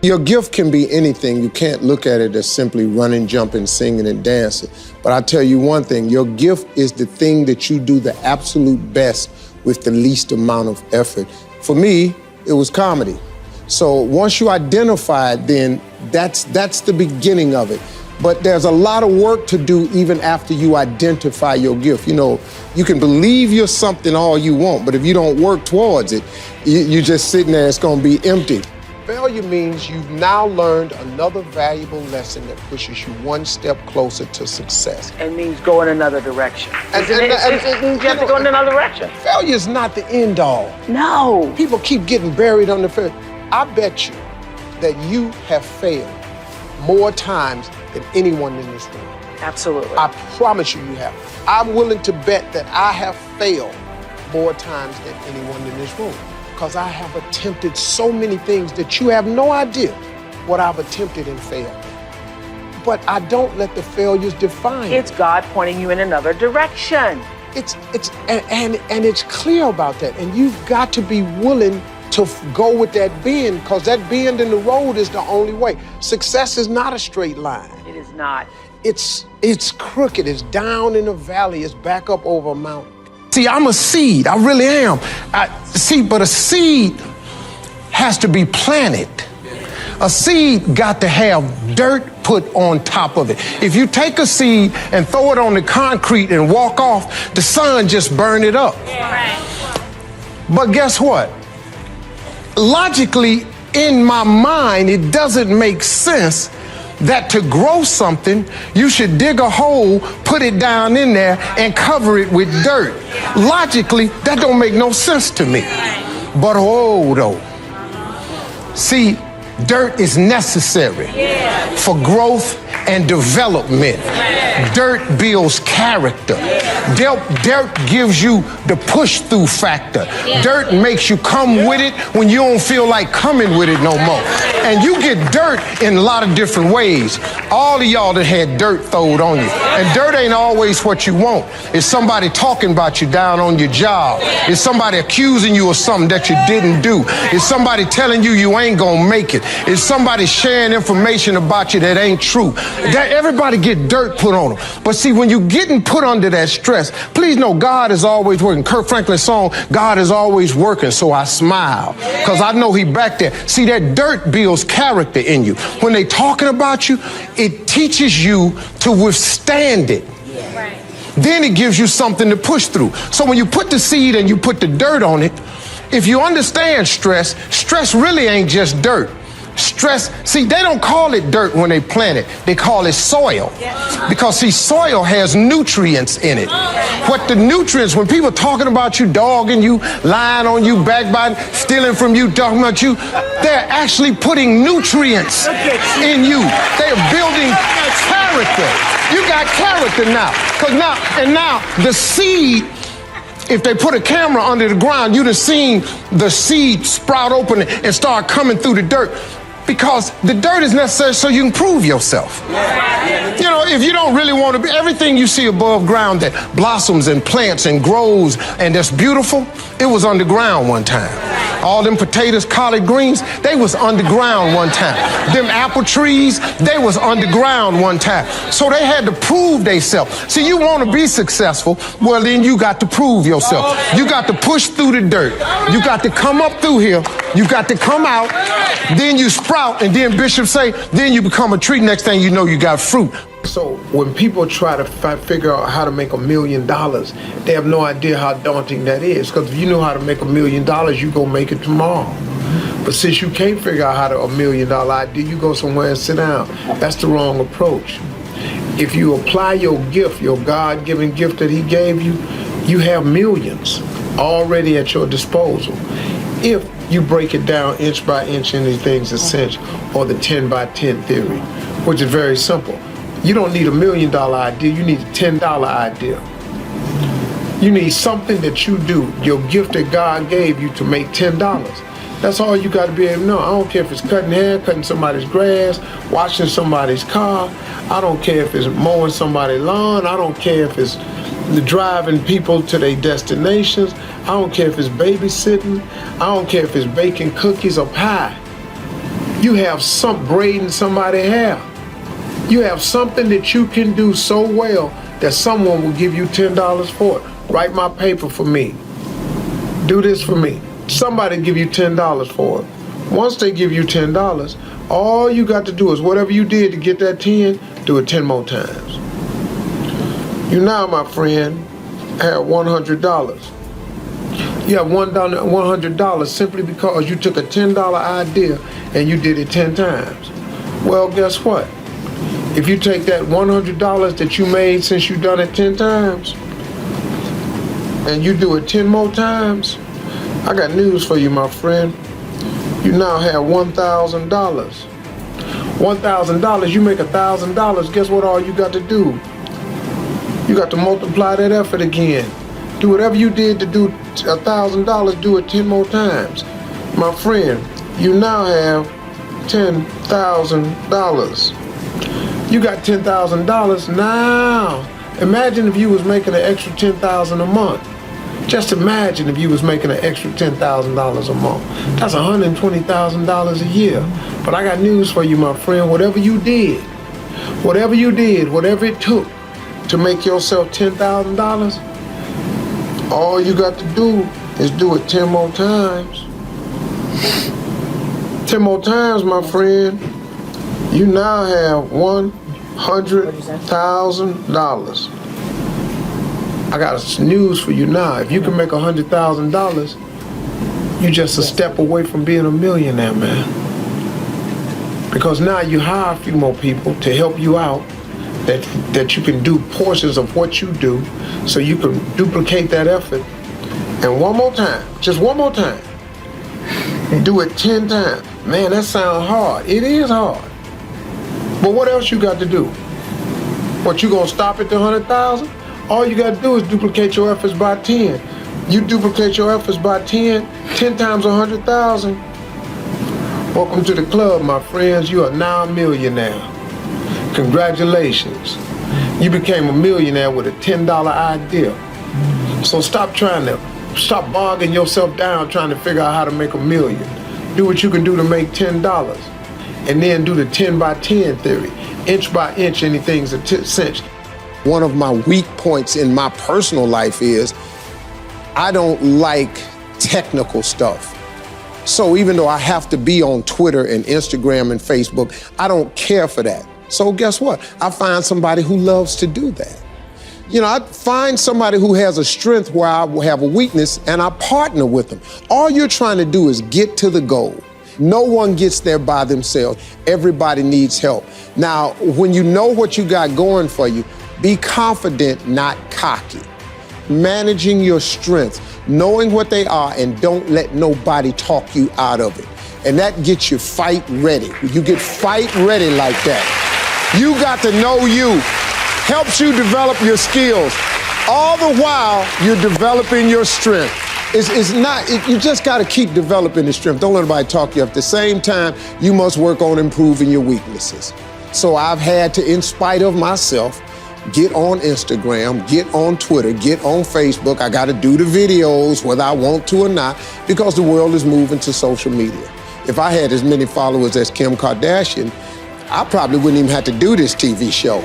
Your gift can be anything. You can't look at it as simply running, jumping, singing, and dancing. But I tell you one thing, your gift is the thing that you do the absolute best with the least amount of effort. For me, it was comedy. So once you identify it, then that's the beginning of it. But there's a lot of work to do even after you identify your gift. You know, you can believe you're something all you want, but if you don't work towards it, you're just sitting there, it's gonna be empty. Failure means you've now learned another valuable lesson that pushes you one step closer to success. It means go in another direction. It means you have to go in another direction. Failure is not the end all. No. People keep getting buried under failure. I bet you that you have failed more times than anyone in this room. Absolutely. I promise you have. I'm willing to bet that I have failed more times than anyone in this room, because I have attempted so many things that you have no idea what I've attempted and failed. But I don't let the failures define me. It's God pointing you in another direction. It's clear about that. And you've got to be willing to go with that bend, because that bend in the road is the only way. Success is not a straight line. It is not. It's crooked. It's down in a valley. It's back up over a mountain. See, I'm a seed. I really am. But a seed has to be planted. A seed got to have dirt put on top of it. If you take a seed and throw it on the concrete and walk off, the sun just burn it up. But guess what? Logically, in my mind, it doesn't make sense that to grow something, you should dig a hole, put it down in there, and cover it with dirt. Logically, that don't make no sense to me. But though. See, dirt is necessary for growth and development. Dirt builds character. Dirt gives you the push-through factor. Dirt makes you come with it when you don't feel like coming with it no more. And you get dirt in a lot of different ways. All of y'all that had dirt thrown on you. And dirt ain't always what you want. It's somebody talking about you down on your job. It's somebody accusing you of something that you didn't do. It's somebody telling you you ain't gonna make it. It's somebody sharing information about you that ain't true. Everybody get dirt put on them. But see, when you're getting put under that stress, please know God is always working. Kirk Franklin's song, God is always working, so I smile, because I know he back there. See, that dirt builds character in you. When they talking about you, it teaches you to withstand it. Then it gives you something to push through. So when you put the seed and you put the dirt on it, if you understand stress, stress really ain't just dirt. Stress, see, they don't call it dirt when they plant it. They call it soil. Because, see, soil has nutrients in it. What the nutrients, when people talking about you, dogging you, lying on you, backbiting, stealing from you, talking about you, they're actually putting nutrients in you. They're building character. You got character now. Now the seed, if they put a camera under the ground, you'd have seen the seed sprout open and start coming through the dirt. Because the dirt is necessary so you can prove yourself. You know, if you don't really want to be, everything you see above ground that blossoms and plants and grows and that's beautiful, it was underground one time. All them potatoes, collard greens, they was underground one time. Them apple trees, they was underground one time. So they had to prove themselves. See, you want to be successful, well then you got to prove yourself. You got to push through the dirt. You got to come up through here. You got to come out. Then you sprout, and then Bishop say, then you become a tree. Next thing you know, you got fruit. So when people try to figure out how to make $1 million, they have no idea how daunting that is. Because if you know how to make $1 million, you go make it tomorrow. But since you can't figure out how to $1 million idea, you go somewhere and sit down. That's the wrong approach. If you apply your gift, your God-given gift that he gave you, you have millions already at your disposal. If you break it down inch by inch in these things, essential, or the 10 by 10 theory, which is very simple. You don't need $1 million idea, you need a $10 idea. You need something that you do, your gift that God gave you, to make $10. That's all you got to be able to know. I don't care if it's cutting hair, cutting somebody's grass, washing somebody's car. I don't care if it's mowing somebody's lawn. I don't care if it's driving people to their destinations. I don't care if it's babysitting. I don't care if it's baking cookies or pie. You have some braiding somebody's hair. You have something that you can do so well that someone will give you $10 for it. Write my paper for me. Do this for me. Somebody give you $10 for it. Once they give you $10, all you got to do is whatever you did to get that 10, do it 10 more times. You now, my friend, have $100. You have $100 simply because you took a $10 idea and you did it 10 times. Well, guess what? If you take that $100 that you made since you done it 10 times and you do it 10 more times, I got news for you, my friend. You now have $1,000. $1,000, you make $1,000, guess what all you got to do? You got to multiply that effort again. Do whatever you did to do $1,000, do it 10 more times. My friend, you now have $10,000. You got $10,000 now. Imagine if you was making an extra $10,000 a month. Just imagine if you was making an extra $10,000 a month. That's $120,000 a year. But I got news for you, my friend. Whatever it took to make yourself $10,000, all you got to do is do it 10 more times. 10 more times, my friend. You now have $100,000. I got news for you now. If you can make $100,000, you're just a step away from being a millionaire, man. Because now you hire a few more people to help you out, that you can do portions of what you do, so you can duplicate that effort. And one more time, just one more time, do it 10 times. Man, that sounds hard. It is hard. But what else you got to do? What, you gonna stop at the 100,000? All you got to do is duplicate your efforts by 10. You duplicate your efforts by 10 times 100,000. Welcome to the club, my friends. You are now a millionaire. Congratulations. You became a millionaire with a $10 idea. So stop bogging yourself down trying to figure out how to make $1 million. Do what you can do to make $10. And then do the 10 by 10 theory. Inch by inch, anything's a cinch. One of my weak points in my personal life is I don't like technical stuff. So even though I have to be on Twitter and Instagram and Facebook, I don't care for that. So guess what? I find somebody who loves to do that. You know, I find somebody who has a strength where I have a weakness and I partner with them. All you're trying to do is get to the goal. No one gets there by themselves. Everybody needs help. Now, when you know what you got going for you, be confident, not cocky. Managing your strengths, knowing what they are, and don't let nobody talk you out of it. And that gets you fight ready. You get fight ready like that. You got to know you. Helps you develop your skills. All the while, you're developing your strength. You just got to keep developing the strength. Don't let anybody talk you up. At the same time, you must work on improving your weaknesses. So I've had to, in spite of myself, get on Instagram, get on Twitter, get on Facebook. I got to do the videos whether I want to or not, because the world is moving to social media. If I had as many followers as Kim Kardashian, I probably wouldn't even have to do this TV show.